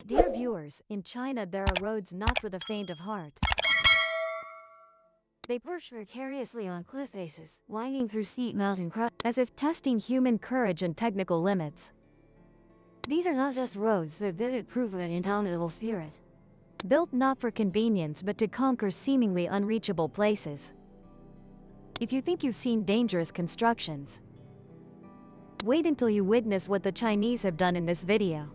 Dear viewers, in China there are roads not for the faint of heart. They perch precariously on cliff faces, winding through steep mountain crests, as if testing human courage and technical limits. These are not just roads, but vivid proof of an indomitable spirit. Built not for convenience but to conquer seemingly unreachable places. If you think you've seen dangerous constructions, wait until you witness what the Chinese have done in this video.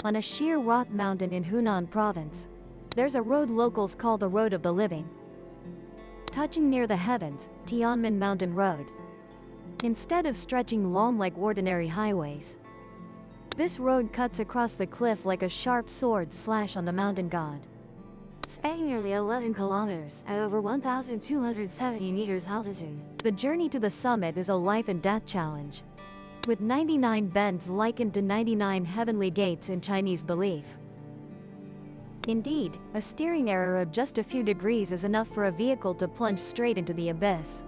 On a sheer rock mountain in Hunan province, there's a road locals call the Road of the Living. Touching near the heavens, Tianmen Mountain Road. Instead of stretching long like ordinary highways, this road cuts across the cliff like a sharp sword slash on the mountain god. Spanning nearly 11 kilometers at over 1,270 meters altitude, the journey to the summit is a life and death challenge, with 99 bends likened to 99 heavenly gates in Chinese belief. Indeed, a steering error of just a few degrees is enough for a vehicle to plunge straight into the abyss.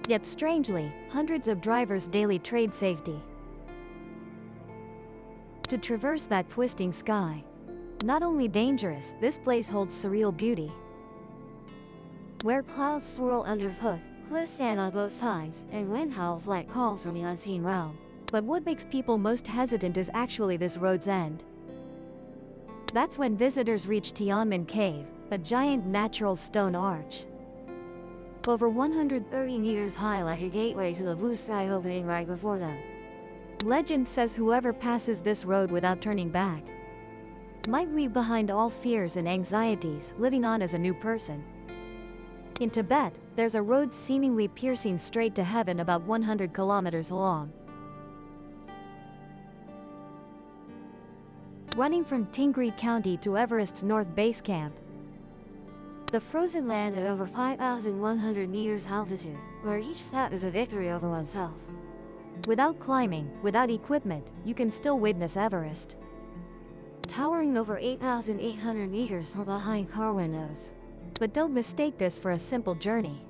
Yet strangely, hundreds of drivers daily trade safety to traverse that twisting sky. Not only dangerous, this place holds surreal beauty. Where clouds swirl underfoot, cliffs stand on both sides, and wind howls like calls from the unseen realm. But what makes people most hesitant is actually this road's end. That's when visitors reach Tianmen Cave, a giant natural stone arch. Over 130 meters high, like a gateway to the blue sky opening right before them. Legend says whoever passes this road without turning back might leave behind all fears and anxieties, living on as a new person. In Tibet, there's a road seemingly piercing straight to heaven about 100 kilometers long. Running from Tingri County to Everest's North Base Camp. The frozen land at over 5,100 meters altitude, where each step is a victory over oneself. Without climbing, without equipment, you can still witness Everest. Towering over 8,800 meters from behind car windows. But don't mistake this for a simple journey.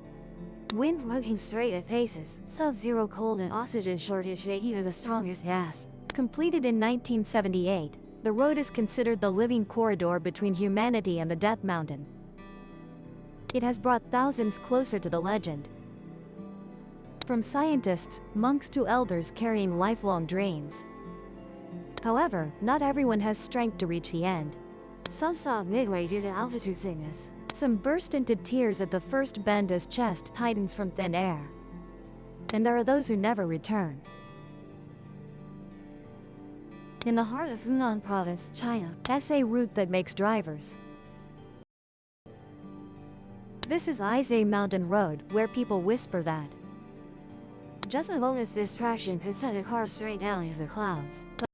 Wind rugging straight at faces, sub-zero cold and oxygen shortage make even the strongest gas. Completed in 1978, the road is considered the living corridor between humanity and the Death Mountain. It has brought thousands closer to the legend. From scientists, monks to elders carrying lifelong dreams. However, not everyone has strength to reach the end. Some stop midway due to altitude sickness. Some burst into tears at the first bend as chest tightens from thin air. And there are those who never return. In the heart of Hunan Province, China, a route that makes drivers. This is Izay Mountain Road, where people whisper that just a moment's distraction could send a car straight down into the clouds. But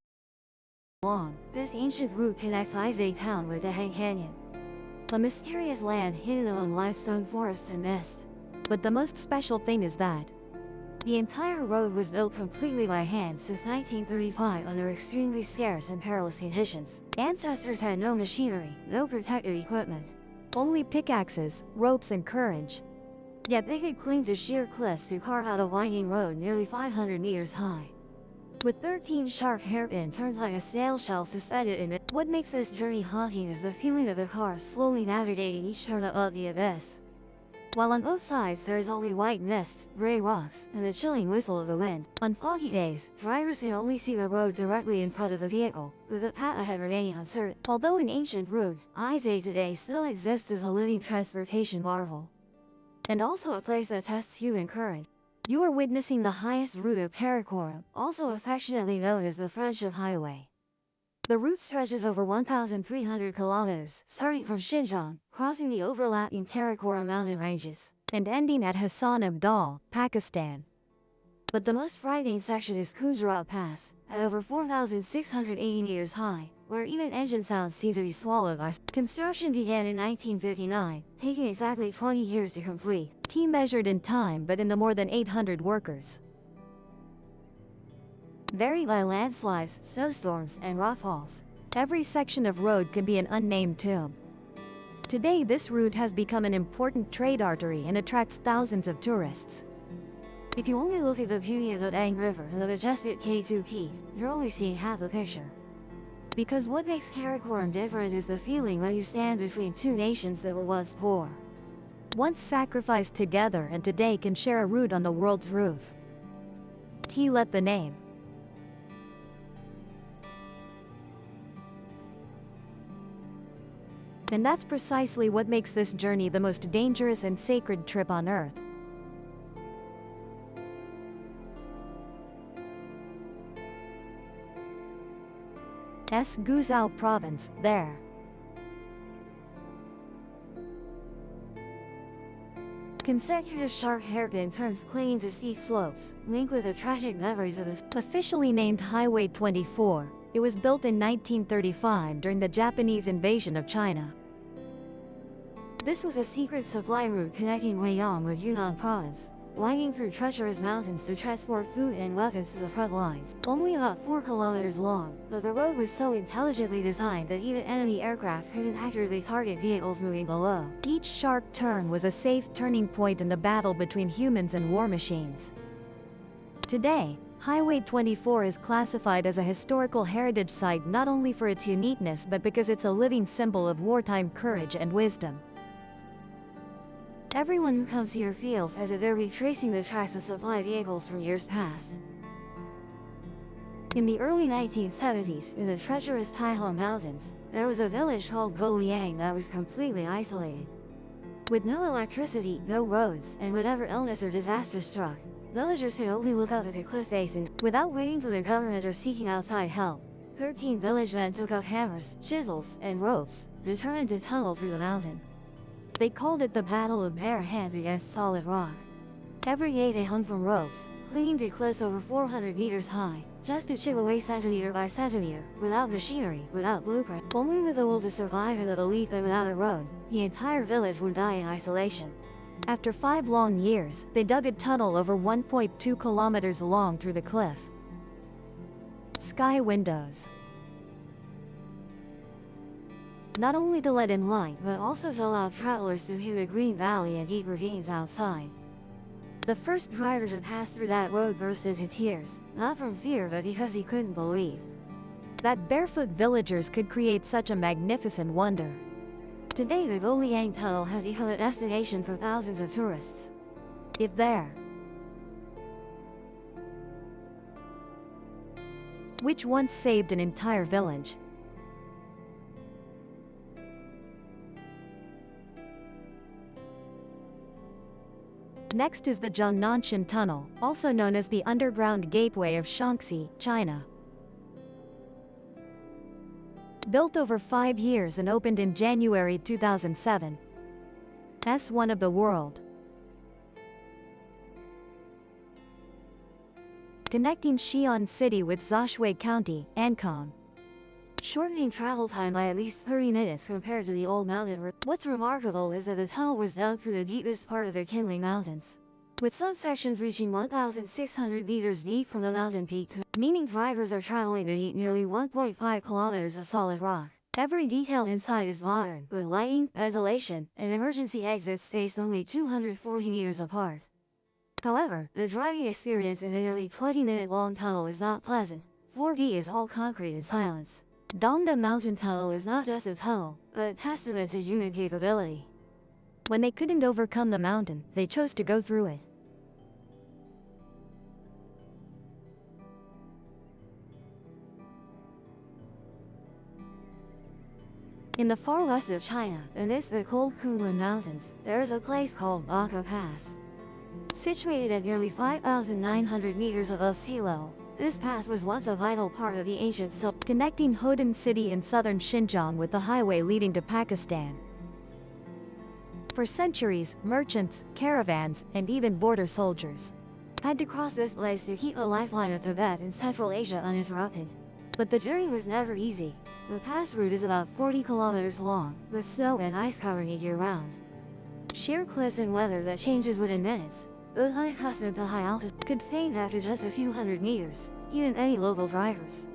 this ancient route connects Izay town with the Han Canyon, a mysterious land hidden among limestone forests and mist. But the most special thing is that the entire road was built completely by hand since 1935 under extremely scarce and perilous conditions. Ancestors had no machinery, no protective equipment, only pickaxes, ropes, and courage. Yet they could cling to sheer cliffs to carve out a winding road nearly 500 meters high, with 13 sharp hairpin turns like a snail shell suspended in it. What makes this journey haunting is the feeling of the car slowly navigating each turn above the abyss. While on both sides there is only white mist, gray rocks, and the chilling whistle of the wind. On foggy days, drivers can only see the road directly in front of the vehicle, with the path ahead remaining uncertain. Although an ancient route, Izay today still exists as a living transportation marvel, and also a place that tests human courage. You are witnessing the highest route of Karakoram, also affectionately known as the Friendship Highway. The route stretches over 1,300 kilometers, starting from Xinjiang, crossing the overlapping Karakoram mountain ranges, and ending at Hassan Abdal, Pakistan. But the most frightening section is Khujrat Pass, at over 4,680 meters high, where even engine sounds seem to be swallowed by. Construction began in 1959, taking exactly 20 years to complete. T measured in time but in the more than 800 workers. Varied by landslides, snowstorms, and rockfalls, every section of road can be an unnamed tomb. Today, this route has become an important trade artery and attracts thousands of tourists. If you only look at the beauty of the Dang River and the majestic K2P, you're only seeing half the picture. Because what makes Karakoram different is the feeling when you stand between two nations that were once poor, once sacrificed together, and today can share a route on the world's roof. Let the name. And that's precisely what makes this journey the most dangerous and sacred trip on Earth. Guzhou Province, there. Consecutive sharp hairpin turns clinging to steep slopes, linked with the tragic memories of officially named Highway 24. It was built in 1935 during the Japanese invasion of China. This was a secret supply route connecting Guiyang with Yunnan Province, winding through treacherous mountains to transport food and weapons to the front lines. Only about 4 kilometers long, but the road was so intelligently designed that even enemy aircraft couldn't accurately target vehicles moving below. Each sharp turn was a safe turning point in the battle between humans and war machines. Today, Highway 24 is classified as a historical heritage site not only for its uniqueness but because it's a living symbol of wartime courage and wisdom. Everyone who comes here feels as if they're retracing the tracks of supply vehicles from years past. In the early 1970s, in the treacherous Taihou Mountains, there was a village called Guoliang that was completely isolated. With no electricity, no roads, and whenever illness or disaster struck, villagers could only look up at the cliff face and, without waiting for the government or seeking outside help, 13 village men took up hammers, chisels, and ropes, determined to tunnel through the mountain. They called it the Battle of Bare Hands against solid rock. Every day they hung from ropes, clinging to cliffs over 400 meters high, just to chip away centimeter by centimeter, without machinery, without blueprint, only with the will to survive and the belief that without a road, the entire village would die in isolation. After 5 long years, they dug a tunnel over 1.2 kilometers long through the cliff. Sky windows. Not only to let in light, but also to allow travelers to view the green valley and deep ravines outside. The first driver to pass through that road burst into tears, not from fear but because he couldn't believe that barefoot villagers could create such a magnificent wonder. Today the Guoliang Tunnel has become a destination for thousands of tourists. If there, which once saved an entire village. Next is the Zhongnanshan Tunnel, also known as the Underground Gateway of Shaanxi, China. Built over 5 years and opened in January 2007. S1 of the world. Connecting Xi'an City with Zhoushui County, Ancon. Shortening travel time by at least 30 minutes compared to the old mountain route. What's remarkable is that the tunnel was dug through the deepest part of the Qinling Mountains, with some sections reaching 1,600 meters deep from the mountain peak, meaning drivers are traveling beneath nearly 1.5 kilometers of solid rock. Every detail inside is modern, with lighting, ventilation, and emergency exits spaced only 240 meters apart. However, the driving experience in a nearly 20-minute-long tunnel is not pleasant. 4D is all concrete and silence. Dongda Mountain Tunnel is not just a tunnel, but a testament to human capability. When they couldn't overcome the mountain, they chose to go through it. In the far west of China, amidst the cold Kunlun Mountains, there is a place called Baka Pass. Situated at nearly 5,900 meters above sea level, this pass was once a vital part of the ancient Silk, connecting Hoden City in southern Xinjiang with the highway leading to Pakistan. For centuries, merchants, caravans, and even border soldiers had to cross this place to keep the lifeline of Tibet and Central Asia uninterrupted. But the journey was never easy. The pass route is about 40 kilometers long, with snow and ice covering it year-round. Sheer cliffs and weather that changes within minutes. Those unaccustomed to high altitude could faint after just a few hundred meters. Even any local drivers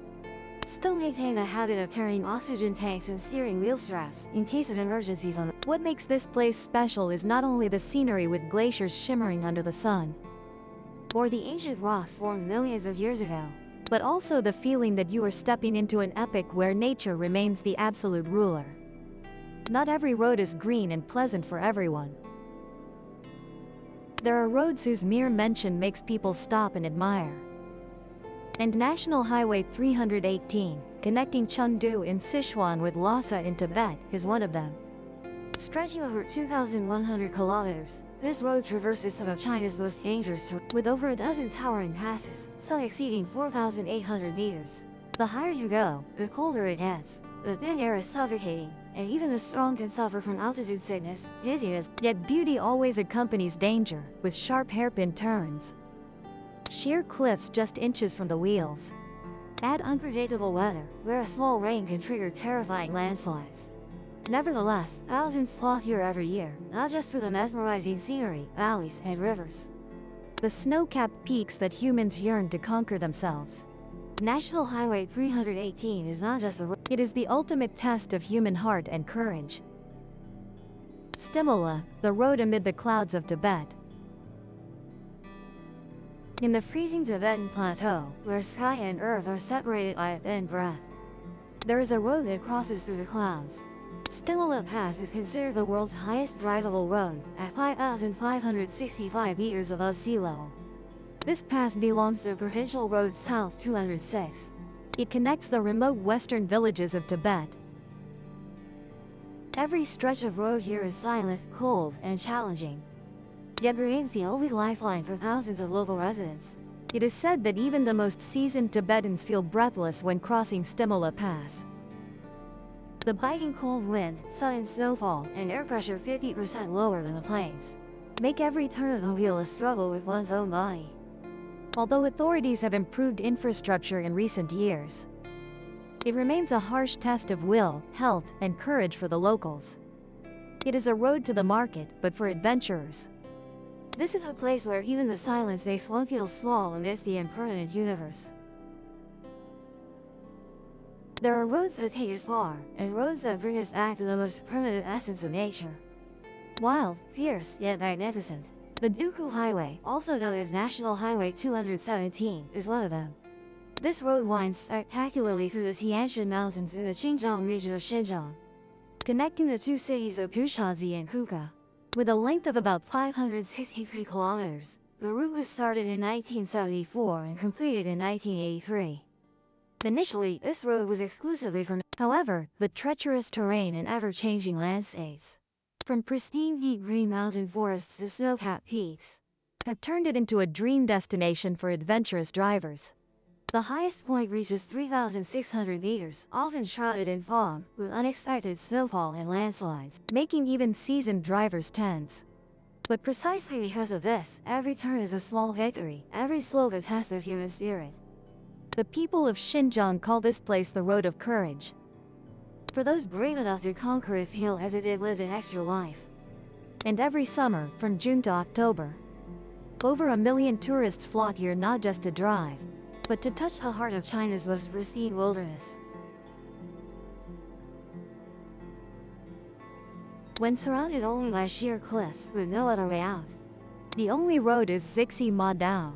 still maintain the habit of carrying oxygen tanks and steering wheel straps in case of emergencies on the What makes this place special is not only the scenery with glaciers shimmering under the sun, or the ancient rocks formed millions of years ago, but also the feeling that you are stepping into an epic where nature remains the absolute ruler. Not every road is green and pleasant for everyone. There are roads whose mere mention makes people stop and admire. And National Highway 318, connecting Chengdu in Sichuan with Lhasa in Tibet, is one of them. Stretching over 2,100 kilometers, this road traverses some of China's most dangerous terrain, with over a dozen towering passes, some exceeding 4,800 meters. The higher you go, the colder it gets. The thin air is suffocating, and even the strong can suffer from altitude sickness, dizziness. Yet beauty always accompanies danger, with sharp hairpin turns, sheer cliffs just inches from the wheels. Add unpredictable weather, where a small rain can trigger terrifying landslides. Nevertheless, thousands flock here every year, not just for the mesmerizing scenery, valleys, and rivers. The snow-capped peaks that humans yearn to conquer themselves. National Highway 318 is not just a road, it is the ultimate test of human heart and courage. Stimula, the road amid the clouds of Tibet. In the freezing Tibetan plateau, where sky and earth are separated by a thin breath, there is a road that crosses through the clouds. Stimula Pass is considered the world's highest drivable road, at 5,565 meters above sea level. This pass belongs to Provincial Road South 206. It connects the remote western villages of Tibet. Every stretch of road here is silent, cold, and challenging, yet remains the only lifeline for thousands of local residents. It is said that even the most seasoned Tibetans feel breathless when crossing Stimula Pass. The biting cold wind, sudden snowfall, and air pressure 50% lower than the plains make every turn of the wheel a struggle with one's own body. Although authorities have improved infrastructure in recent years, it remains a harsh test of will, health, and courage for the locals. It is a road to the market, but for adventurers. This is a place where even the silence makes one feel small amidst the impermanent universe. There are roads that take us far, and roads that bring us back to the most primitive essence of nature. Wild, fierce, yet magnificent. The Duku Highway, also known as National Highway 217, is one of them. This road winds spectacularly through the Tianshan Mountains in the Xinjiang region of Xinjiang, connecting the two cities of Puxazi and Kuka. With a length of about 563 kilometers, the route was started in 1974 and completed in 1983. Initially, this road was exclusively for. However, the treacherous terrain and ever-changing landscapes, from pristine deep green mountain forests to snow-capped peaks, have turned it into a dream destination for adventurous drivers. The highest point reaches 3,600 meters, often shrouded in fog, with unexpected snowfall and landslides, making even seasoned drivers tense. But precisely because of this, every turn is a small victory, every slope a test of human spirit. The people of Xinjiang call this place the Road of Courage. For those brave enough to conquer it feel as if they've lived an extra life. And every summer, from June to October, over 1 million tourists flock here not just to drive, but to touch the heart of China's most pristine wilderness. When surrounded only by sheer cliffs with no other way out, the only road is Zixi Ma Dao.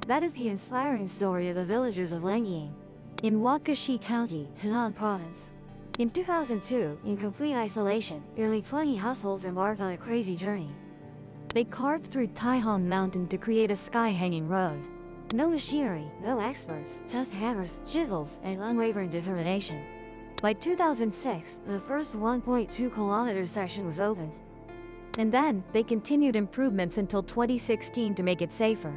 That is the inspiring story of the villages of Lengying, in Wakashi County, Henan Province. In 2002, in complete isolation, nearly 20 households embarked on a crazy journey. They carved through Taihong Mountain to create a sky-hanging road. No machinery, no experts, just hammers, chisels, and unwavering determination. By 2006, the first 1.2 kilometer section was opened. And then, they continued improvements until 2016 to make it safer.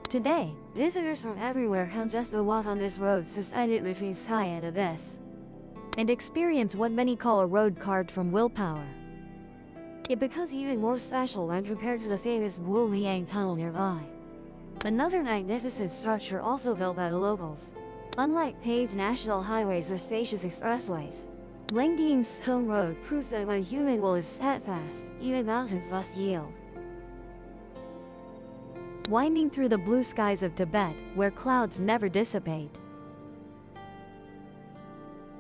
Today, visitors from everywhere come just to walk on this road suspended between sky and abyss, and experience what many call a road carved from willpower. It becomes even more special when compared to the famous Wuliang Tunnel nearby, another magnificent structure also built by the locals. Unlike paved national highways or spacious expressways, Lengying's stone road proves that when human will is steadfast, even mountains must yield. Winding through the blue skies of Tibet, where clouds never dissipate,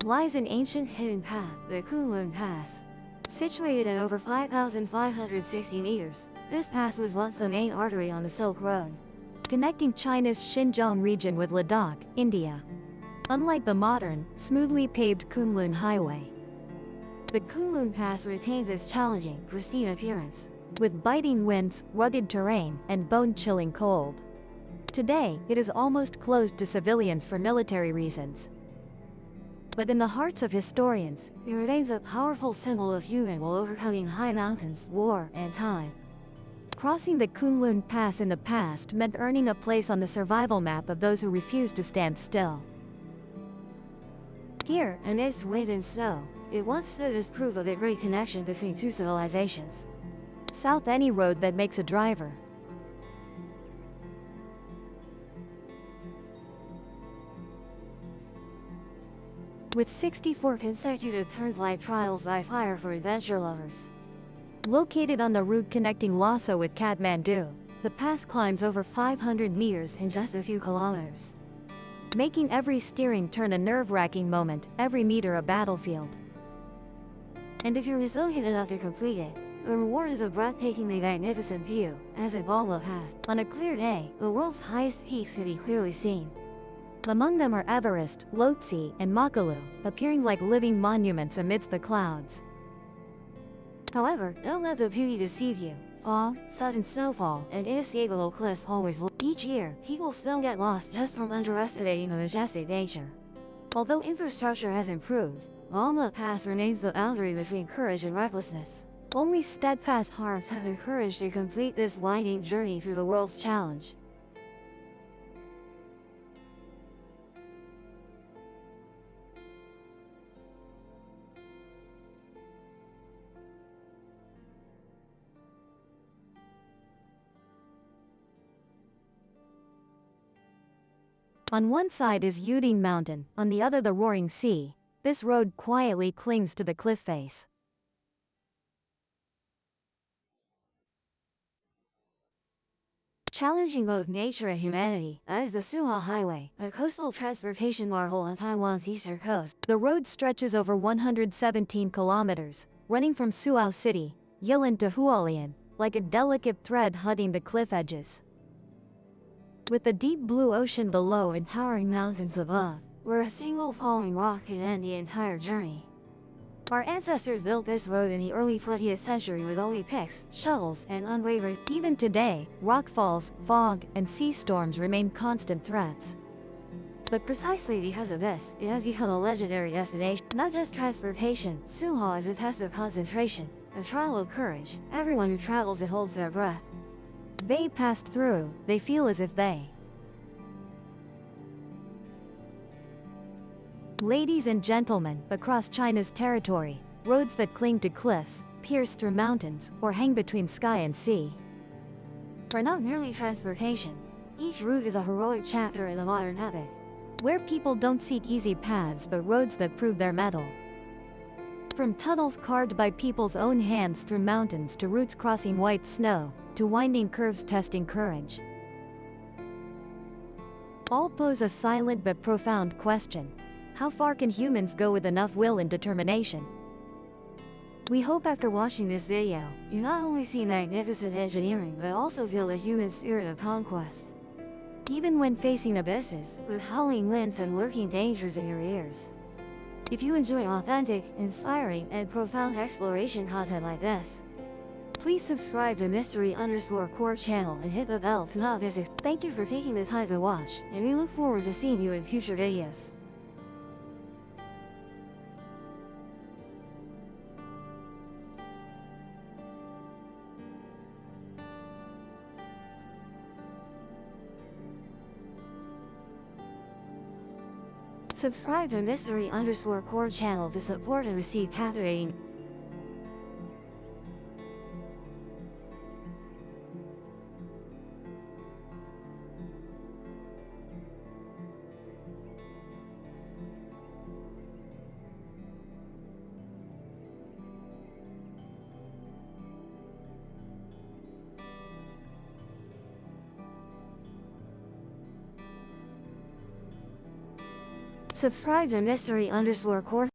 lies an ancient hidden path, the Kunlun Pass. Situated at over 5,560 meters, this pass was once the main artery on the Silk Road, connecting China's Xinjiang region with Ladakh, India. Unlike the modern, smoothly paved Kunlun Highway, the Kunlun Pass retains its challenging, pristine appearance, with biting winds, rugged terrain, and bone-chilling cold. Today, it is almost closed to civilians for military reasons. But in the hearts of historians, it remains a powerful symbol of human while overcoming high mountains, war, and time. Crossing the Kunlun Pass in the past meant earning a place on the survival map of those who refused to stand still. Here, amidst wind and snow, it once stood as proof of a great connection between two civilizations. South any road that makes a driver. With 64 consecutive turns like trials by fire for adventure lovers. Located on the route connecting Lhasa with Kathmandu, the pass climbs over 500 meters in just a few kilometers, making every steering turn a nerve-wracking moment, every meter a battlefield. And if you're resilient enough to complete it, the reward is a breathtakingly magnificent view, as at Balma Pass. On a clear day, the world's highest peaks can be clearly seen. Among them are Everest, Lhotse, and Makalu, appearing like living monuments amidst the clouds. However, don't let the beauty deceive you. Fog, sudden snowfall, and inescapable cliffs always look. Each year, people still get lost just from underestimating the majestic nature. Although infrastructure has improved, Balma Pass remains the boundary between courage and recklessness. Only steadfast hearts have the courage to complete this winding journey through the world's challenge. On one side is Yuding Mountain, on the other the roaring sea. This road quietly clings to the cliff face. Challenging both nature and humanity, as the Suha Highway, a coastal transportation marvel on Taiwan's eastern coast. The road stretches over 117 kilometers, running from Suao City, Yilin to Hualien, like a delicate thread hunting the cliff edges. With the deep blue ocean below and towering mountains above, where a single falling rock can end the entire journey. Our ancestors built this road in the early 20th century with only picks, shovels, and unwavering. Even today, rockfalls, fog, and sea storms remain constant threats. But precisely because of this, it has become a legendary destination. Not just transportation, Suha is a test of concentration, a trial of courage. Everyone who travels it holds their breath. They passed through, they feel as if they. Ladies and gentlemen, across China's territory, roads that cling to cliffs, pierce through mountains, or hang between sky and sea, are not merely transportation. Each route is a heroic chapter in the modern epic, where people don't seek easy paths but roads that prove their mettle. From tunnels carved by people's own hands through mountains to routes crossing white snow, to winding curves testing courage. All pose a silent but profound question. How far can humans go with enough will and determination? We hope after watching this video, you not only see magnificent engineering but also feel the human spirit of conquest. Even when facing abysses, with howling winds and lurking dangers in your ears. If you enjoy authentic, inspiring, and profound exploration content like this, please subscribe to Mystery_Core channel and hit the bell to not miss it. Thank you for taking the time to watch, and we look forward to seeing you in future videos. Subscribe to Mystery_Core channel to support and receive captivating. Subscribe to Mystery_Core.